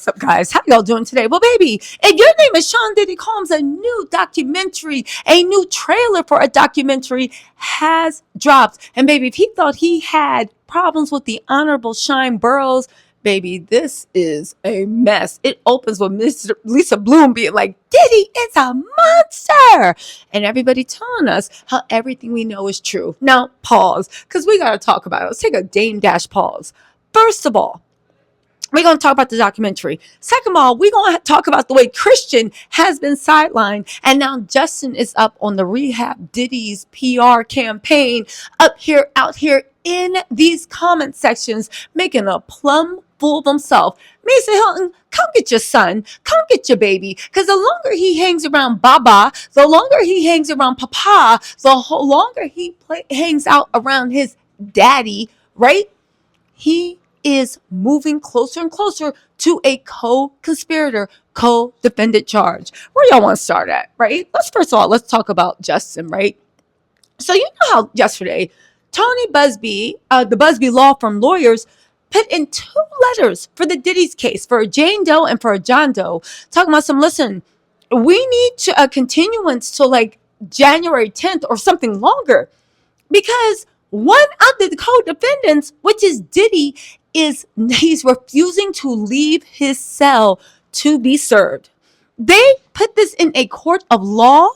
What's up, guys? How y'all doing today? Well, baby, if your name is Sean Diddy Combs, a new documentary, a new trailer for a documentary has dropped. And baby, if he thought he had problems with the Honorable Shine Burrows, baby, this is a mess. It opens with Miss Lisa Bloom being like, Diddy is a monster. And everybody telling us how everything we know is true. Now, pause, because we got to talk about it. Let's take a Dame Dash pause. First of all, we're going to talk about the documentary. Second of all, we're going to talk about the way Christian has been sidelined. And now Justin is up on the Rehab Diddy's PR campaign up here, out here in these comment sections, making a plum fool of himself. Mason Hilton, come get your son. Come get your baby. Because the longer he hangs around Baba, the longer he hangs around Papa, the longer he hangs out around his daddy, right? He is moving closer and closer to a co-conspirator, co-defendant charge. Where y'all want to start at, right? First of all, let's talk about Justin, right? So you know how yesterday, Tony Busby, the Busby Law Firm lawyers, put in 2 letters for the Diddy's case, for a Jane Doe and for a John Doe, talking about listen, we need a continuance till like January 10th or something longer, because one of the co-defendants, which is Diddy, he's refusing to leave his cell to be served. They put this in a court of law.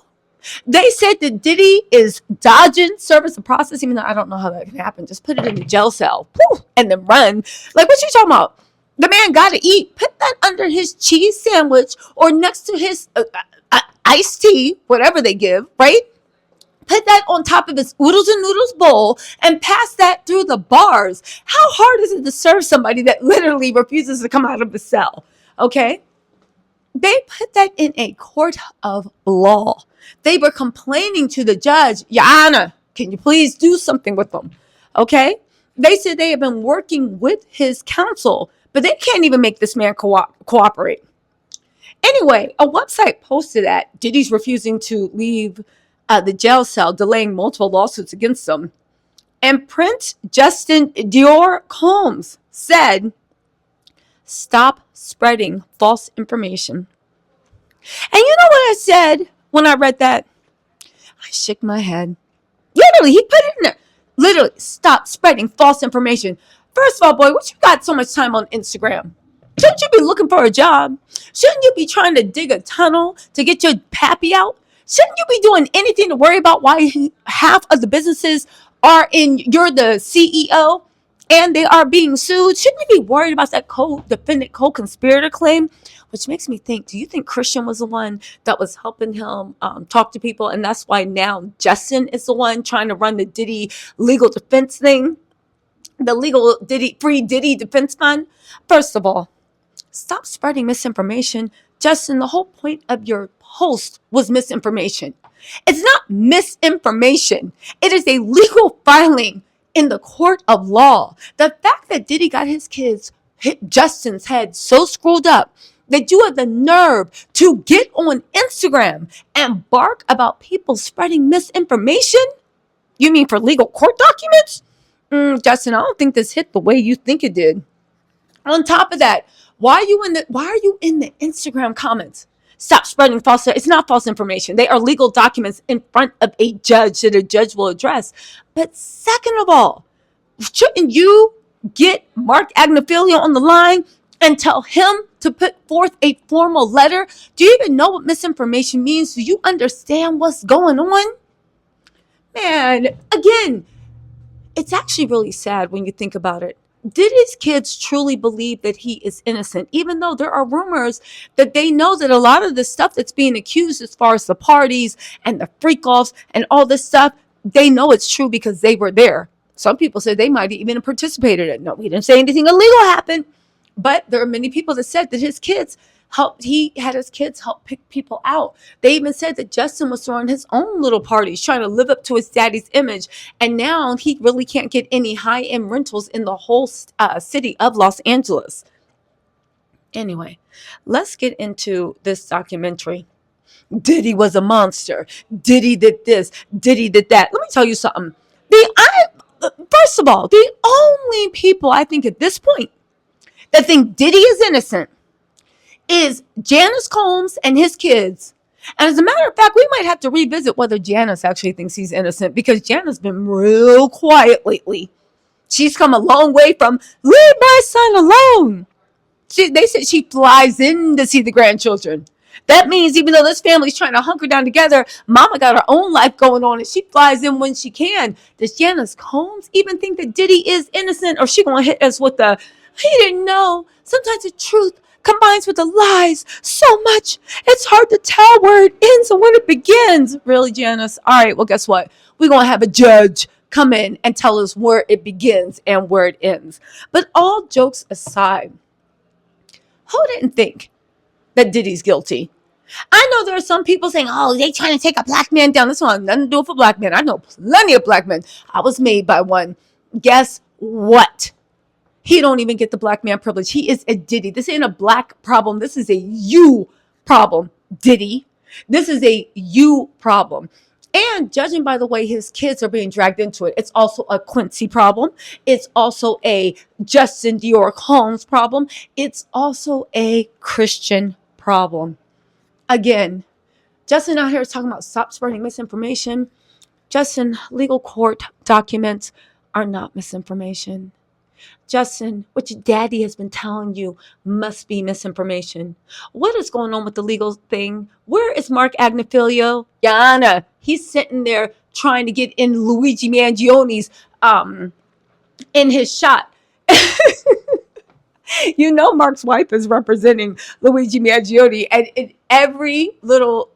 They said that Diddy is dodging service of process, even though I don't know how that can happen. Just put it in the jail cell and then run. Like, what you talking about? The man got to eat. Put that under his cheese sandwich or next to his iced tea, whatever they give, right? Put that on top of his oodles and noodles bowl and pass that through the bars. How hard is it to serve somebody that literally refuses to come out of the cell? Okay? They put that in a court of law. They were complaining to the judge, Your Honor, can you please do something with them? Okay? They said they have been working with his counsel, but they can't even make this man cooperate. Anyway, a website posted that Diddy's refusing to leave the jail cell, delaying multiple lawsuits against them. And Prince Justin Dior Combs said, stop spreading false information. And you know what I said when I read that? I shook my head. Literally, he put it in there. Literally, stop spreading false information. First of all, boy, what you got so much time on Instagram? Shouldn't you be looking for a job? Shouldn't you be trying to dig a tunnel to get your pappy out? Shouldn't you be doing anything to worry about why half of the businesses you're the CEO and they are being sued? Shouldn't you be worried about that co-defendant, co-conspirator claim? Which makes me think, do you think Christian was the one that was helping him talk to people? And that's why now Justin is the one trying to run the Diddy legal defense thing, the legal free Diddy defense fund? First of all, stop spreading misinformation. Justin, the whole point of your post was misinformation. It's not misinformation. It is a legal filing in the court of law. The fact that Diddy got his kids, hit Justin's head so screwed up that you have the nerve to get on Instagram and bark about people spreading misinformation? You mean for legal court documents? Justin, I don't think this hit the way you think it did. On top of that, why are you in the Instagram comments? Stop spreading false. It's not false information. They are legal documents in front of a judge that a judge will address. But second of all, shouldn't you get Mark Agnafilio on the line and tell him to put forth a formal letter? Do you even know what misinformation means? Do you understand what's going on? Man, again, it's actually really sad when you think about it. Diddy's kids truly believe that he is innocent, even though there are rumors that they know that a lot of the stuff that's being accused as far as the parties and the freak-offs and all this stuff, they know it's true because they were there. Some people said they might even have participated in it. No, he didn't say anything illegal happened. But there are many people that said that he had his kids help pick people out. They even said that Justin was throwing his own little parties, trying to live up to his daddy's image. And now he really can't get any high-end rentals in the whole city of Los Angeles. Anyway, let's get into this documentary. Diddy was a monster. Diddy did this. Diddy did that. Let me tell you something. First of all, the only people I think at this point that think Diddy is innocent is Janice Combs and his kids. And as a matter of fact, we might have to revisit whether Janice actually thinks he's innocent, because Janice's been real quiet lately. She's come a long way from leave my son alone. They said she flies in to see the grandchildren. That means even though this family's trying to hunker down together, mama got her own life going on and she flies in when she can. Does Janice Combs even think that Diddy is innocent, or she gonna hit us with the, he didn't know? Sometimes the truth combines with the lies so much it's hard to tell where it ends and when it begins. Really, Janice? All right, well, guess what? We're gonna have a judge come in and tell us where it begins and where it ends. But all jokes aside, who didn't think that Diddy's guilty? I know there are some people saying, oh, they trying to take a black man down. This one has nothing to do with a black man. I know plenty of black men. I was made by one. Guess what? He don't even get the black man privilege. He is a Diddy. This ain't a black problem. This is a you problem, Diddy. This is a you problem. And judging by the way his kids are being dragged into it, it's also a Quincy problem. It's also a Justin Dior Holmes problem. It's also a Christian problem. Again, Justin out here is talking about stop spreading misinformation. Justin, legal court documents are not misinformation. Justin, what your daddy has been telling you must be misinformation. What is going on with the legal thing? Where is Mark Agnifilio? Yana, he's sitting there trying to get in Luigi Mangioni's in his shot. You know Mark's wife is representing Luigi Mangione, and in every little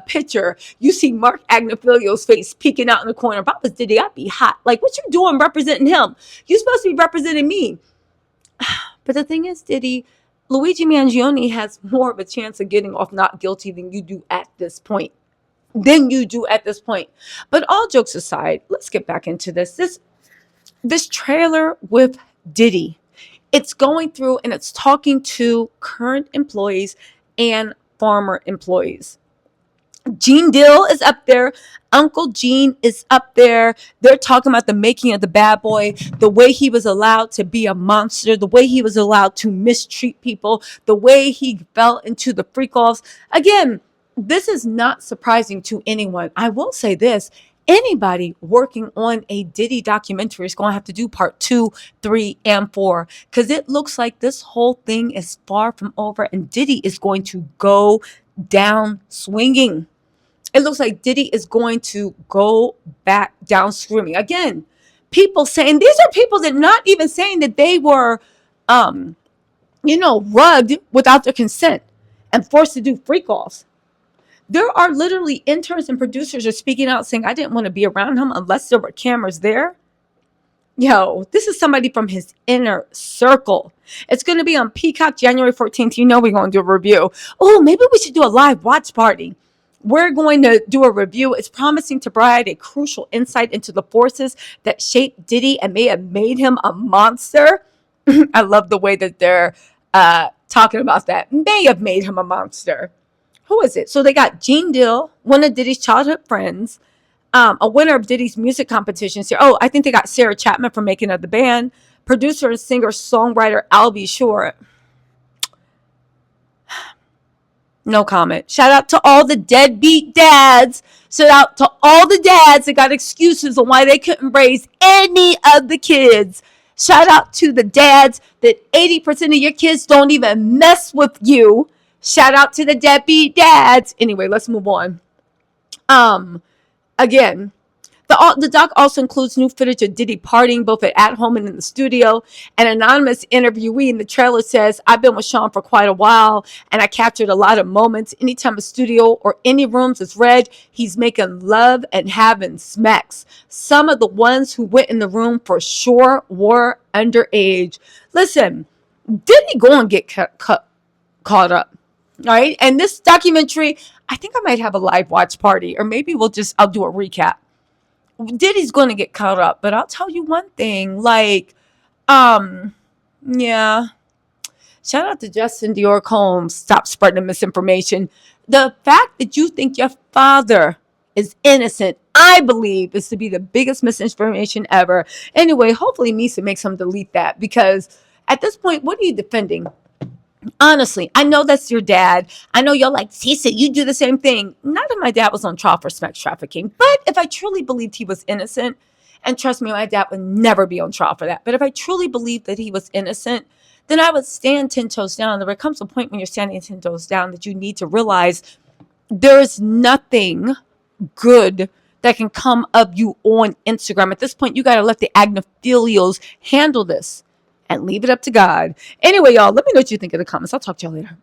picture, you see Mark Agnifilio's face peeking out in the corner. If I was Diddy, I'd be hot. Like, what you doing representing him? You supposed to be representing me. But the thing is, Diddy, Luigi Mangione has more of a chance of getting off not guilty than you do at this point. But all jokes aside, let's get back into this. This trailer with Diddy, it's going through and it's talking to current employees and former employees. Gene Dill is up there. Uncle Gene is up there. They're talking about the making of the bad boy, the way he was allowed to be a monster, the way he was allowed to mistreat people, the way he fell into the freak offs. Again, this is not surprising to anyone. I will say this. Anybody working on a Diddy documentary is going to have to do part 2, 3, and 4, because it looks like this whole thing is far from over and Diddy is going to go down swinging. It looks like Diddy is going to go back down screaming. Again, people saying, these are people that not even saying that they were, rugged without their consent and forced to do freak offs. There are literally interns and producers are speaking out saying, I didn't want to be around him unless there were cameras there. Yo, this is somebody from his inner circle. It's going to be on Peacock January 14th. You know we're going to do a review. Oh, maybe we should do a live watch party. We're going to do a review. It's promising to provide a crucial insight into the forces that shaped Diddy and may have made him a monster. I love the way that they're talking about that. May have made him a monster. Who is it? So they got Gene Dill, one of Diddy's childhood friends, a winner of Diddy's music competitions here. Oh, I think they got Sarah Chapman from Making of the Band, producer and singer-songwriter Albie Shore. No comment. Shout out to all the deadbeat dads. Shout out to all the dads that got excuses on why they couldn't raise any of the kids. Shout out to the dads that 80% of your kids don't even mess with you. Shout out to the deadbeat dads. Anyway, let's move on. Again, the doc also includes new footage of Diddy partying both at home and in the studio. An anonymous interviewee in the trailer says, I've been with Sean for quite a while and I captured a lot of moments. Anytime a studio or any rooms is red, he's making love and having smacks. Some of the ones who went in the room for sure were underage. Listen, Diddy go and get caught up. All right. And this documentary, I think I might have a live watch party, or maybe I'll do a recap. Diddy's going to get caught up, but I'll tell you one thing, yeah. Shout out to Justin Dior Combs. Stop spreading misinformation. The fact that you think your father is innocent, I believe, is to be the biggest misinformation ever. Anyway, hopefully Misa makes him delete that, because at this point, what are you defending? Honestly, I know that's your dad. I know you're like, Cece, you do the same thing. Not that my dad was on trial for sex trafficking, but if I truly believed he was innocent, and trust me, my dad would never be on trial for that. But if I truly believed that he was innocent, then I would stand 10 toes down. There comes a point when you're standing 10 toes down that you need to realize there's nothing good that can come of you on Instagram. At this point, you got to let the agnophilials handle this and leave it up to God. Anyway, y'all, let me know what you think in the comments. I'll talk to y'all later.